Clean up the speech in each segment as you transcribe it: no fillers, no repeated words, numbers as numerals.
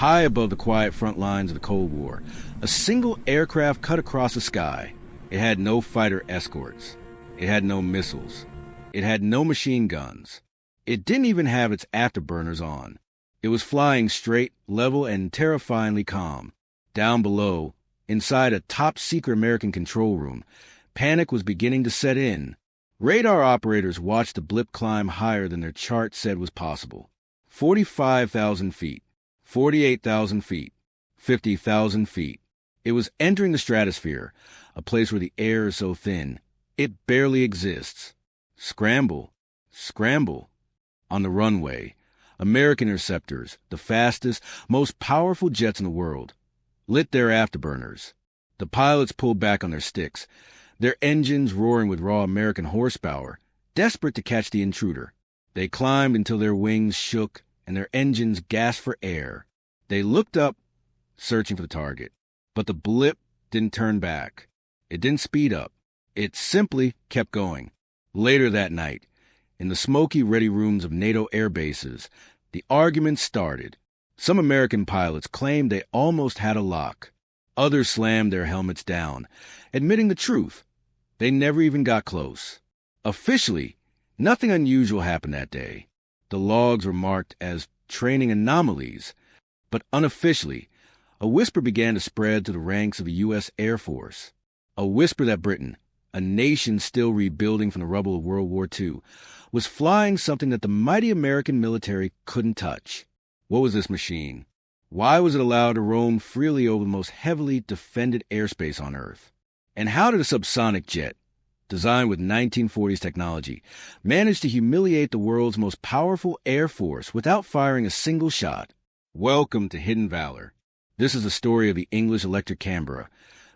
high above the quiet front lines of the Cold War. A single aircraft cut across the sky. It had no fighter escorts. It had no missiles. It had no machine guns. It didn't even have its afterburners on. It was flying straight, level, and terrifyingly calm. Down below, inside a top-secret American control room, panic was beginning to set in. Radar operators watched the blip climb higher than their chart said was possible. 45,000 feet, 48,000 feet, 50,000 feet. It was entering the stratosphere, a place where the air is so thin, it barely exists. Scramble, scramble. On the runway, American interceptors, the fastest, most powerful jets in the world, lit their afterburners. The pilots pulled back on their sticks, their engines roaring with raw American horsepower, desperate to catch the intruder. They climbed until their wings shook and their engines gasped for air. They looked up, searching for the target. But the blip didn't turn back. It didn't speed up. It simply kept going. Later that night, in the smoky ready rooms of NATO air bases, the argument started. Some American pilots claimed they almost had a lock. Others slammed their helmets down, admitting the truth. They never even got close. Officially, nothing unusual happened that day. The logs were marked as training anomalies, but unofficially, a whisper began to spread to the ranks of the U.S. Air Force. A whisper that Britain, a nation still rebuilding from the rubble of World War II, was flying something that the mighty American military couldn't touch. What was this machine? Why was it allowed to roam freely over the most heavily defended airspace on Earth? And how did a subsonic jet, designed with 1940s technology, manage to humiliate the world's most powerful air force without firing a single shot? Welcome to Hidden Valor. This is the story of the English Electric Canberra,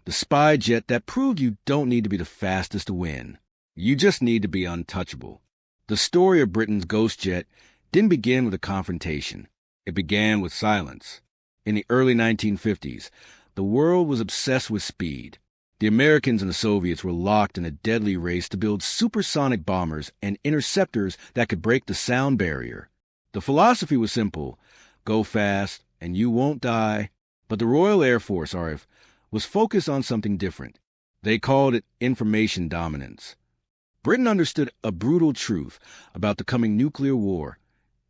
the spy jet that proved you don't need to be the fastest to win. You just need to be untouchable. The story of Britain's ghost jet didn't begin with a confrontation. It began with silence. In the early 1950s, the world was obsessed with speed. The Americans and the Soviets were locked in a deadly race to build supersonic bombers and interceptors that could break the sound barrier. The philosophy was simple: go fast and you won't die. But the Royal Air Force, RAF, was focused on something different. They called it information dominance. Britain understood a brutal truth about the coming nuclear war.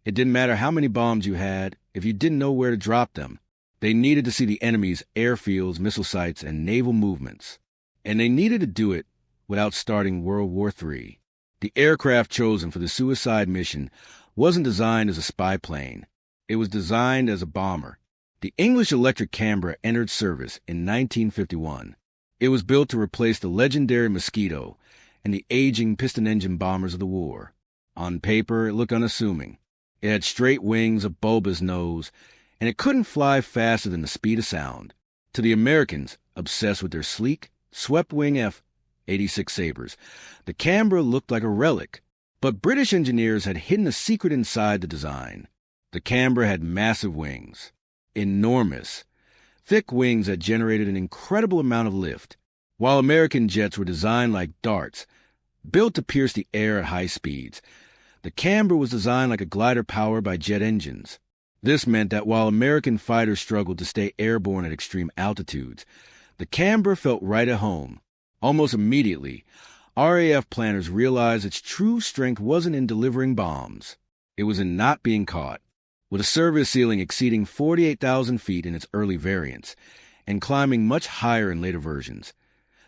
It didn't matter how many bombs you had if you didn't know where to drop them. They needed to see the enemy's airfields, missile sites, and naval movements. And they needed to do it without starting World War III. The aircraft chosen for the suicide mission wasn't designed as a spy plane. It was designed as a bomber. The English Electric Canberra entered service in 1951. It was built to replace the legendary Mosquito and the aging piston-engine bombers of the war. On paper, it looked unassuming. It had straight wings, a bulbous nose, and it couldn't fly faster than the speed of sound. To the Americans, obsessed with their sleek, swept-wing F-86 Sabres, the Canberra looked like a relic. But British engineers had hidden a secret inside the design. The Canberra had massive wings. Enormous. Thick wings that generated an incredible amount of lift, while American jets were designed like darts, built to pierce the air at high speeds. The Canberra was designed like a glider powered by jet engines. This meant that while American fighters struggled to stay airborne at extreme altitudes, the Canberra felt right at home. Almost immediately, RAF planners realized its true strength wasn't in delivering bombs. It was in not being caught. With a service ceiling exceeding 48,000 feet in its early variants, and climbing much higher in later versions,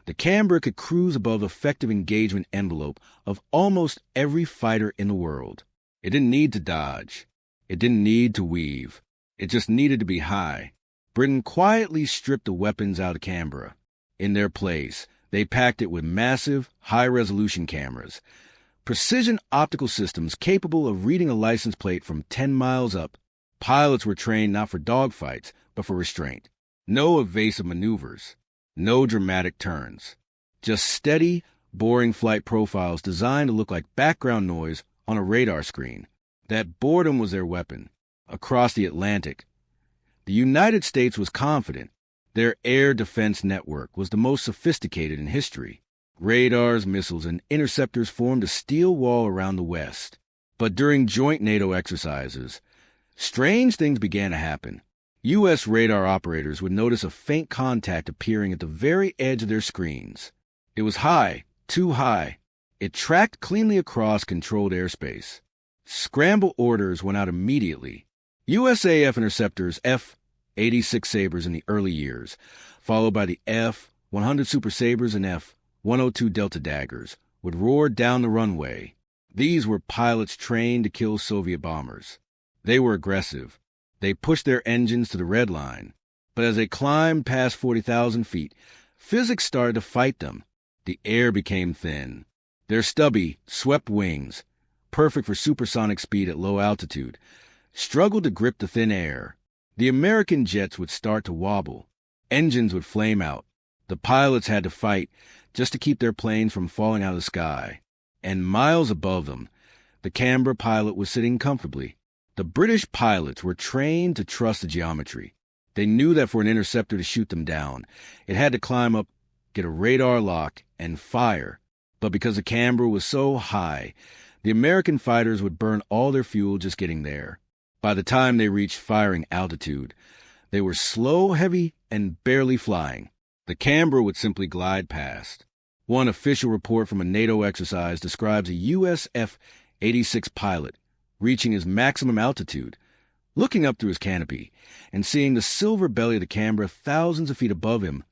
the Canberra could cruise above the effective engagement envelope of almost every fighter in the world. It didn't need to dodge. It didn't need to weave. It just needed to be high. Britain quietly stripped the weapons out of Canberra. In their place, they packed it with massive, high-resolution cameras, precision optical systems capable of reading a license plate from 10 miles up. Pilots were trained not for dogfights, but for restraint. No evasive maneuvers. No dramatic turns. Just steady, boring flight profiles designed to look like background noise on a radar screen. That boredom was their weapon. Across the Atlantic, the United States was confident. Their air defense network was the most sophisticated in history. Radars, missiles, and interceptors formed a steel wall around the West. But during joint NATO exercises, strange things began to happen. U.S. radar operators would notice a faint contact appearing at the very edge of their screens. It was high, too high. It tracked cleanly across controlled airspace. Scramble orders went out immediately. USAF interceptors F-86 Sabres in the early years, followed by the F-100 Super Sabres and F-102 Delta Daggers, would roar down the runway. These were pilots trained to kill Soviet bombers. They were aggressive. They pushed their engines to the red line. But as they climbed past 40,000 feet, physics started to fight them. The air became thin. Their stubby, swept wings, perfect for supersonic speed at low altitude, struggled to grip the thin air. The American jets would start to wobble. Engines would flame out. The pilots had to fight just to keep their planes from falling out of the sky. And miles above them, the Canberra pilot was sitting comfortably. The British pilots were trained to trust the geometry. They knew that for an interceptor to shoot them down, it had to climb up, get a radar lock, and fire. But because the Canberra was so high, the American fighters would burn all their fuel just getting there. By the time they reached firing altitude, they were slow, heavy, and barely flying. The Canberra would simply glide past. One official report from a NATO exercise describes a US F-86 pilot reaching his maximum altitude, looking up through his canopy, and seeing the silver belly of the Canberra thousands of feet above him,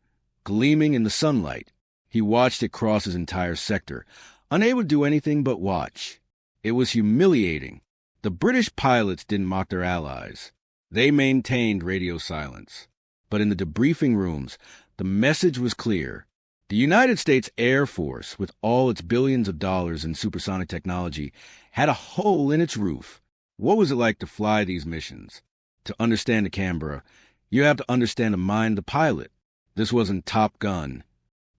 gleaming in the sunlight. He watched it cross his entire sector, unable to do anything but watch. It was humiliating. The British pilots didn't mock their allies. They maintained radio silence. But in the debriefing rooms, the message was clear. The United States Air Force, with all its billions of dollars in supersonic technology, had a hole in its roof. What was it like to fly these missions? To understand the Canberra, you have to understand the mind of the pilot. This wasn't Top Gun.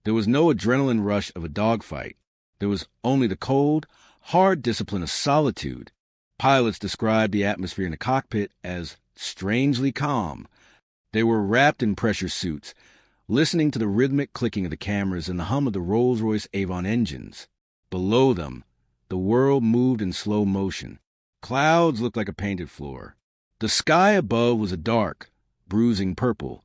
There was no adrenaline rush of a dogfight. There was only the cold, hard discipline of solitude. Pilots described the atmosphere in the cockpit as strangely calm. They were wrapped in pressure suits, listening to the rhythmic clicking of the cameras and the hum of the Rolls-Royce Avon engines. Below them, the world moved in slow motion. Clouds looked like a painted floor. The sky above was a dark, bruising purple,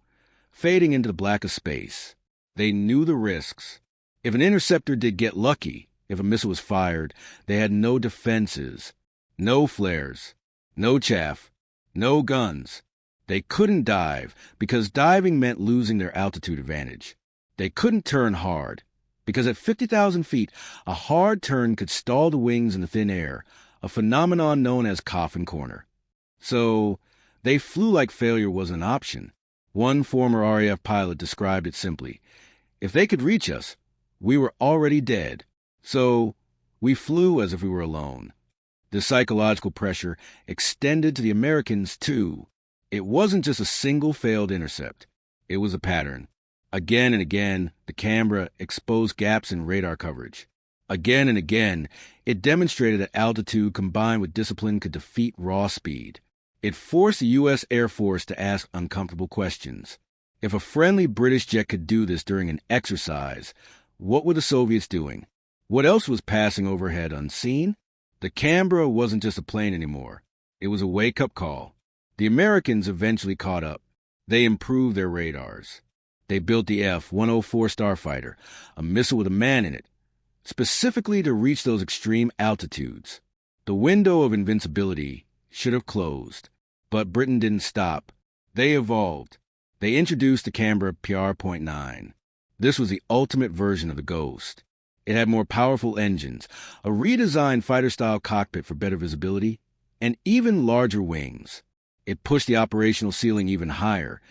fading into the black of space. They knew the risks. If an interceptor did get lucky, if a missile was fired, they had no defenses, no flares, no chaff, no guns. They couldn't dive because diving meant losing their altitude advantage. They couldn't turn hard because at 50,000 feet, a hard turn could stall the wings in the thin air, a phenomenon known as coffin corner. So they flew like failure was an option. One former RAF pilot described it simply. If they could reach us, we were already dead. So we flew as if we were alone. The psychological pressure extended to the Americans, too. It wasn't just a single failed intercept. It was a pattern. Again and again, the Canberra exposed gaps in radar coverage. Again and again, it demonstrated that altitude combined with discipline could defeat raw speed. It forced the U.S. Air Force to ask uncomfortable questions. If a friendly British jet could do this during an exercise, what were the Soviets doing? What else was passing overhead unseen? The Canberra wasn't just a plane anymore. It was a wake-up call. The Americans eventually caught up. They improved their radars. They built the F-104 Starfighter, a missile with a man in it, specifically to reach those extreme altitudes. The window of invincibility should have closed, but Britain didn't stop. They evolved. They introduced the Canberra PR.9. This was the ultimate version of the Ghost. It had more powerful engines, a redesigned fighter-style cockpit for better visibility, and even larger wings. It pushed the operational ceiling even higher,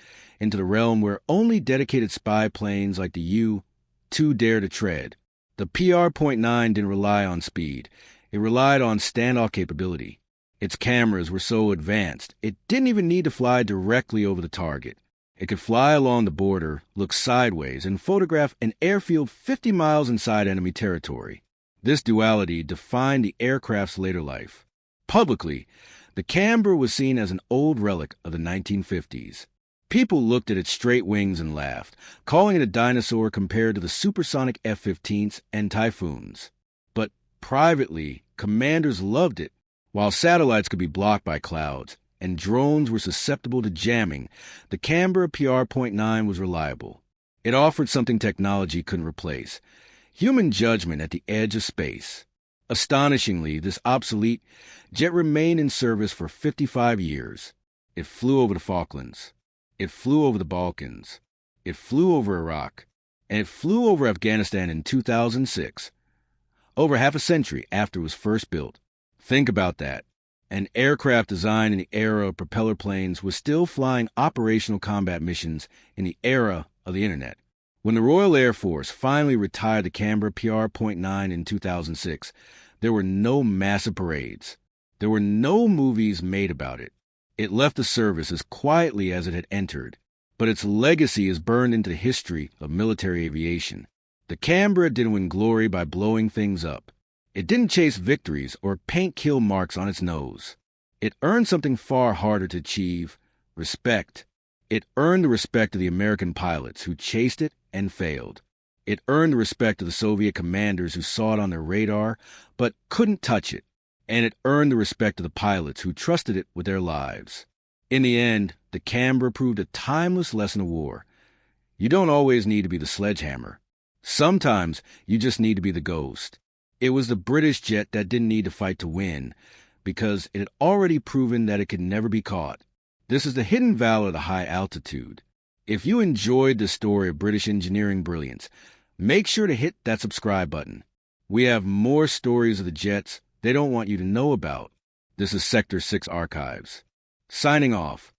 into the realm where only dedicated spy planes like the U-2 dare to tread. The PR.9 didn't rely on speed. It relied on standoff capability. Its cameras were so advanced, it didn't even need to fly directly over the target. It could fly along the border, look sideways, and photograph an airfield 50 miles inside enemy territory. This duality defined the aircraft's later life. Publicly, the Canberra was seen as an old relic of the 1950s. People looked at its straight wings and laughed, calling it a dinosaur compared to the supersonic F-15s and Typhoons. But privately, commanders loved it. While satellites could be blocked by clouds and drones were susceptible to jamming, the Canberra PR.9 was reliable. It offered something technology couldn't replace: human judgment at the edge of space. Astonishingly, this obsolete jet remained in service for 55 years. It flew over the Falklands. It flew over the Balkans. It flew over Iraq. And it flew over Afghanistan in 2006, over half a century after it was first built. Think about that. An aircraft designed in the era of propeller planes was still flying operational combat missions in the era of the Internet. When the Royal Air Force finally retired the Canberra PR.9 in 2006, there were no massive parades. There were no movies made about it. It left the service as quietly as it had entered, but its legacy is burned into the history of military aviation. The Canberra didn't win glory by blowing things up. It didn't chase victories or paint kill marks on its nose. It earned something far harder to achieve: respect. It earned the respect of the American pilots who chased it and failed. It earned the respect of the Soviet commanders who saw it on their radar but couldn't touch it. And it earned the respect of the pilots who trusted it with their lives. In the end, the Canberra proved a timeless lesson of war. You don't always need to be the sledgehammer. Sometimes you just need to be the ghost. It was the British jet that didn't need to fight to win, because it had already proven that it could never be caught. This is the hidden valor of the high altitude. If you enjoyed the story of British engineering brilliance, make sure to hit that subscribe button. We have more stories of the jets they don't want you to know about. This is Sector 6 Archives. Signing off.